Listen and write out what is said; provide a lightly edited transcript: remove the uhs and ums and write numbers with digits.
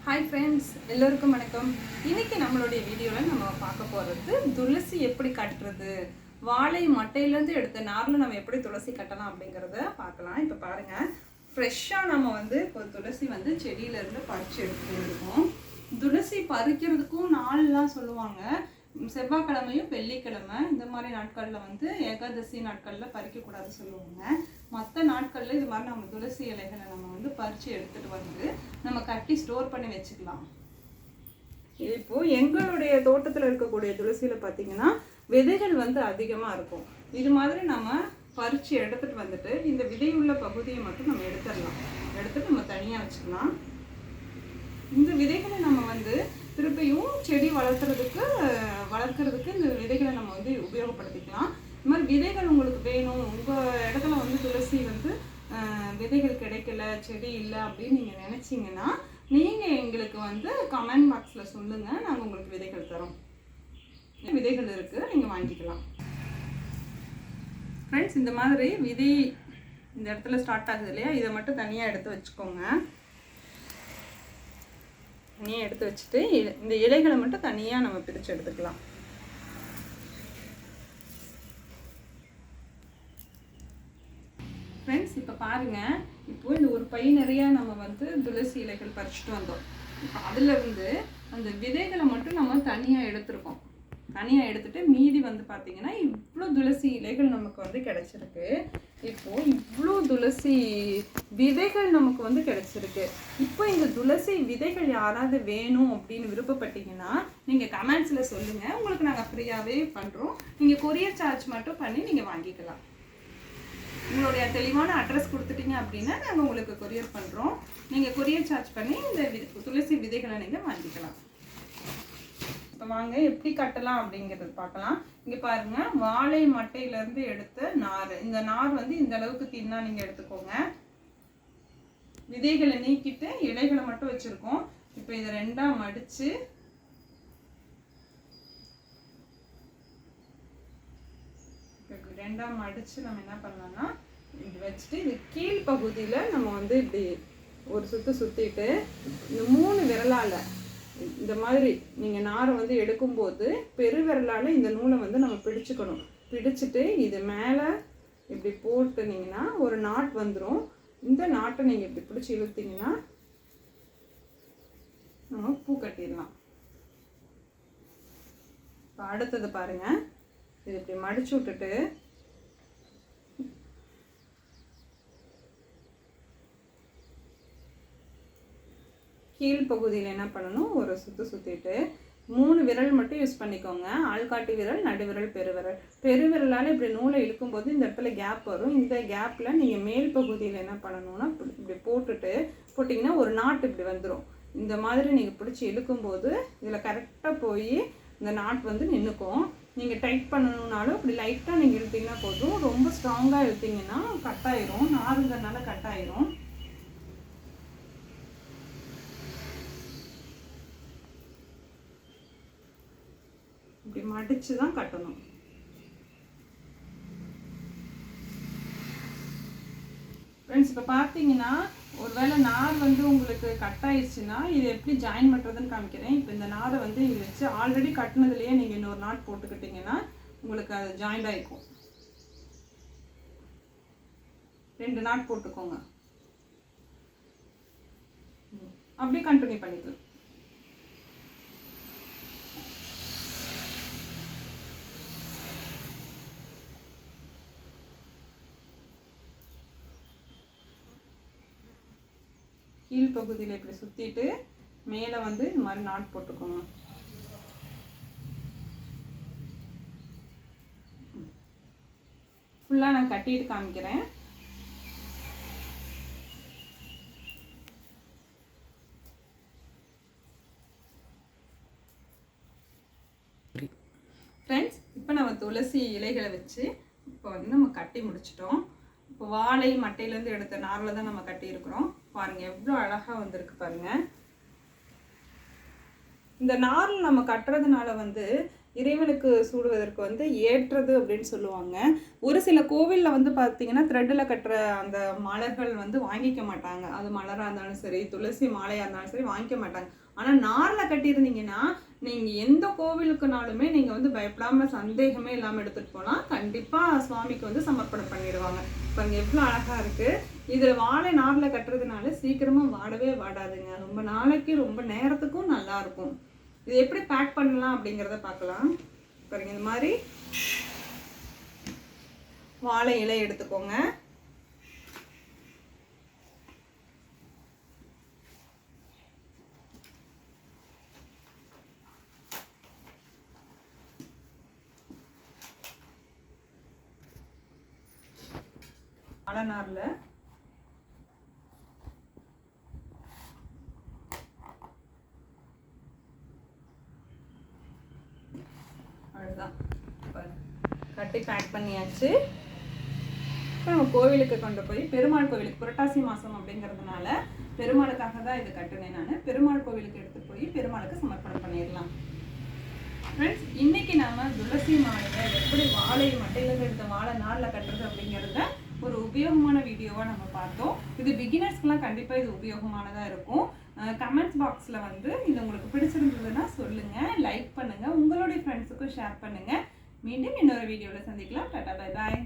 Hi friends, எல்லோருக்கும் வணக்கம். இன்றைக்கி நம்மளுடைய வீடியோவில் நம்ம பார்க்க போகிறது துளசி எப்படி கட்டுறது, வாழை மட்டையிலேருந்து எடுத்த நாரில் நம்ம எப்படி துளசி கட்டலாம் அப்படிங்கிறத பார்க்கலாம். இப்போ பாருங்கள், ஃப்ரெஷ்ஷாக நம்ம இப்போ துளசி செடியிலேருந்து பறித்து எடுத்துகிட்டு இருக்கோம். துளசி பறிக்கிறதுக்கும் நாள்லாம் சொல்லுவாங்க. செவ்வாய்க்கிழமையும் வெள்ளிக்கிழமை இந்த மாதிரி நாட்களில் ஏகாதசி நாட்களில் பறிக்கக்கூடாது சொல்லுவாங்க. மற்ற நாட்களில் இது மாதிரி நம்ம துளசி இலைகளை நம்ம பறித்து எடுத்துகிட்டு நம்ம கட்டி ஸ்டோர் பண்ணி வச்சுக்கலாம். இப்போது எங்களுடைய தோட்டத்தில் இருக்கக்கூடிய துளசியில் பார்த்திங்கன்னா விதைகள் அதிகமாக இருக்கும். இது மாதிரி நம்ம பறித்து எடுத்துகிட்டு இந்த விதையுள்ள பகுதியை மட்டும் நம்ம எடுத்துட்டு நம்ம தனியாக வச்சுக்கலாம். இந்த விதைகளை நம்ம திருப்பியும் செடி வளர்க்குறதுக்கு இந்த விதைகளை நம்ம உபயோகப்படுத்திக்கலாம். இது மாதிரி விதைகள் உங்களுக்கு வேணும், உங்கள் இடத்துல துளசி விதைகள் கிடைக்கல, செடி இல்லை அப்படின்னு நீங்கள் நினச்சிங்கன்னா நீங்கள் எங்களுக்கு கமெண்ட் பாக்ஸில் சொல்லுங்கள், நாங்கள் உங்களுக்கு விதைகள் தரோம். விதைகள் இருக்குது, நீங்கள் வாங்கிக்கலாம். ஃப்ரெண்ட்ஸ், இந்த மாதிரி விதை இந்த இடத்துல ஸ்டார்ட் ஆகுது இல்லையா, இதை மட்டும் தனியாக எடுத்து வச்சுக்கோங்க. தனியாக எடுத்து வச்சுட்டு இந்த இலைகளை மட்டும் தனியாக நம்ம பிரித்து எடுத்துக்கலாம். ஃப்ரெண்ட்ஸ், இப்போ பாருங்கள், இப்போது இந்த ஒரு பை நிறையா நம்ம துளசி இலைகள் பறிச்சுட்டு வந்தோம். இப்போ அதிலிருந்து அந்த விதைகளை மட்டும் நம்ம தனியாக எடுத்துருக்கோம். தனியாக எடுத்துகிட்டு மீதி பார்த்திங்கன்னா இவ்வளோ துளசி இலைகள் நமக்கு கிடச்சிருக்கு. இப்போது இவ்வளோ துளசி விதைகள் நமக்கு கிடச்சிருக்கு. இப்போ இந்த துளசி விதைகள் யாராவது வேணும் அப்படின்னு விருப்பப்பட்டீங்கன்னா நீங்கள் கமெண்ட்ஸில் சொல்லுங்கள், உங்களுக்கு நாங்கள் ஃப்ரீயாகவே பண்ணுறோம். நீங்கள் கொரியர் சார்ஜ் மட்டும் பண்ணி நீங்கள் வாங்கிக்கலாம். உங்களுடைய தெளிவான அட்ரஸ் கொடுத்துட்டீங்க அப்படின்னா நாங்கள் உங்களுக்கு கொரியர் பண்ணுறோம். நீங்கள் கொரியர் சார்ஜ் பண்ணி இந்த துளசி விதைகளை நீங்கள் வாங்கிக்கலாம். இப்போ வாங்க எப்படி கட்டலாம் அப்படிங்கிறது பார்க்கலாம். இங்கே பாருங்கள், வாழை மட்டையிலேருந்து எடுத்த நார். இந்த நார் இந்த அளவுக்கு தின்னா நீங்கள் எடுத்துக்கோங்க. விதைகளை நீக்கிட்டு இலைகளை மட்டும் வச்சுருக்கோம். இப்போ இதை ரெண்டாக மடித்து நம்ம என்ன பண்ணலாம்னா இப்படி வச்சுட்டு இது கீழ் பகுதியில் நம்ம இப்படி ஒரு சுற்றிட்டு இந்த 3 விரலால் இந்த மாதிரி நீங்கள் நாரை எடுக்கும்போது பெருவிரலால் இந்த நூலை நம்ம பிடிச்சிக்கணும். பிடிச்சிட்டு இது மேலே இப்படி போட்டுனீங்கன்னா ஒரு நாட் வந்துடும். இந்த நாட்டை நீங்கள் இப்படி பிடிச்சி இழுத்தீங்கன்னா நம்ம பூ கட்டிடலாம். இப்போ அடுத்தது பாருங்கள், இது இப்படி மடிச்சு விட்டுட்டு கீழ்ப்பகுதியில் என்ன பண்ணணும், ஒரு சுற்றிட்டு 3 விரல் மட்டும் யூஸ் பண்ணிக்கோங்க. ஆள்காட்டி விரல், நடுவிரல், பெருவிரலால் இப்படி நூலை இழுக்கும்போது இந்த இடத்துல கேப் வரும். இந்த கேப்பில் நீங்கள் மேல் பகுதியில் என்ன பண்ணணும்னா இப்படி போட்டிங்கன்னா ஒரு நாட் இப்படி வந்துடும். இந்த மாதிரி நீங்கள் பிடிச்சி இழுக்கும்போது இதில் கரெக்டாக போய் இந்த நாட் நின்றுக்கும். நீங்கள் டைட் பண்ணணுன்னாலும் இப்படி லைட்டாக நீங்கள் இழுத்தீங்கன்னா போதும். ரொம்ப ஸ்ட்ராங்காக இழுத்தீங்கன்னா கட்டாயிரும், நாருங்கிறதுனால கட்டாயிரும். இப்படி மடித்து தான் கட்டணும். ஃப்ரெண்ட்ஸ், இப்போ பார்த்தீங்கன்னா ஒருவேளை நார் உங்களுக்கு கட் ஆயிடுச்சுன்னா இது எப்படி ஜாயின் பண்ணுறதுன்னு காமிக்கிறேன். இப்போ இந்த நாரை இங்கே வச்சு ஆல்ரெடி கட்டினதுலேயே நீங்கள் இன்னொரு நாட் போட்டுக்கிட்டிங்கன்னா உங்களுக்கு அது ஜாயிண்ட் ஆகிக்கும். 2 நாட் போட்டுக்கோங்க. அப்படியே கண்டினியூ பண்ணிக்கலாம். கீழ்ப்பகுதியில் இப்படி சுற்றிட்டு மேலே இந்த மாதிரி நாட் போட்டுக்கோங்க. ஃபுல்லாக நான் கட்டிட்டு காமிக்கிறேன். ஃப்ரெண்ட்ஸ், இப்போ நம்ம துளசி இலைகளை வச்சு இப்போ நம்ம கட்டி முடிச்சிட்டோம். இப்போ வாழை மட்டையிலேருந்து எடுத்த நாரில் தான் நம்ம கட்டியிருக்கிறோம். பாருங்கள் எவ்வளோ அழகாக வந்திருக்கு பாருங்கள். இந்த நாரில் நம்ம கட்டுறதுனால இறைவனுக்கு சூடுவதற்கு வந்து ஏற்றது அப்படின்னு சொல்லுவாங்க. ஒரு சில கோவிலில் வந்து பார்த்தீங்கன்னா த்ரெட்டில் கட்டுற அந்த மலர்கள் வந்து வாங்கிக்க மாட்டாங்க. அது மலராக இருந்தாலும் சரி, துளசி மாலையாக இருந்தாலும் சரி வாங்கிக்க மாட்டாங்க. ஆனால் நாரில் கட்டியிருந்தீங்கன்னா நீங்கள் எந்த கோவிலுக்குனாலுமே நீங்கள் வந்து பயப்படாமல் சந்தேகமே இல்லாமல் எடுத்துகிட்டு போனால் கண்டிப்பாக சுவாமிக்கு வந்து சமர்ப்பணம் பண்ணிடுவாங்க. பாருங்க எவ்வளோ அழகாக இருக்குது. இதில் வாழை நாரில் கட்டுறதுனால சீக்கிரமாக வாடவே வாடாதுங்க. ரொம்ப நாளைக்கு ரொம்ப நேரத்துக்கும் நல்லாயிருக்கும். இது எப்படி பேக் பண்ணலாம் அப்படிங்கிறத பார்க்கலாம். பாருங்க இந்த மாதிரி வாழை இலை எடுத்துக்கோங்க. வாழைநாரில் அவ்வளோதான் கட்டி பேக் பண்ணியாச்சு. இப்போ நம்ம கோவிலுக்கு கொண்டு போய் பெருமாள் கோவிலுக்கு புரட்டாசி மாதம் அப்படிங்கிறதுனால பெருமாளுக்காக தான் இது கட்டுனேன் நான். பெருமாள் கோவிலுக்கு எடுத்து போய் பெருமாளுக்கு சமர்ப்பணம் பண்ணிடலாம். ஃப்ரெண்ட்ஸ், இன்னைக்கு நாம துளசி மாலையை எப்படி வாழை மட்டையிலேருந்து எடுத்த வாழை நாரில் கட்டுறது அப்படிங்கிறத ஒரு உபயோகமான வீடியோவாக நம்ம பார்த்தோம். இது பிகினர்ஸ்க்குலாம் கண்டிப்பாக இது உபயோகமானதாக இருக்கும். கமெண்ட்ஸ் பாக்ஸில் வந்து இது உங்களுக்கு பிடிச்சிருந்ததுன்னா சொல்லுங்கள், லைக் பண்ணுங்கள், உங்களுடைய ஃப்ரெண்ட்ஸுக்கும் ஷேர் பண்ணுங்கள். மீண்டும் இன்னொரு வீடியோவில் சந்திக்கலாம். Tata, bye bye.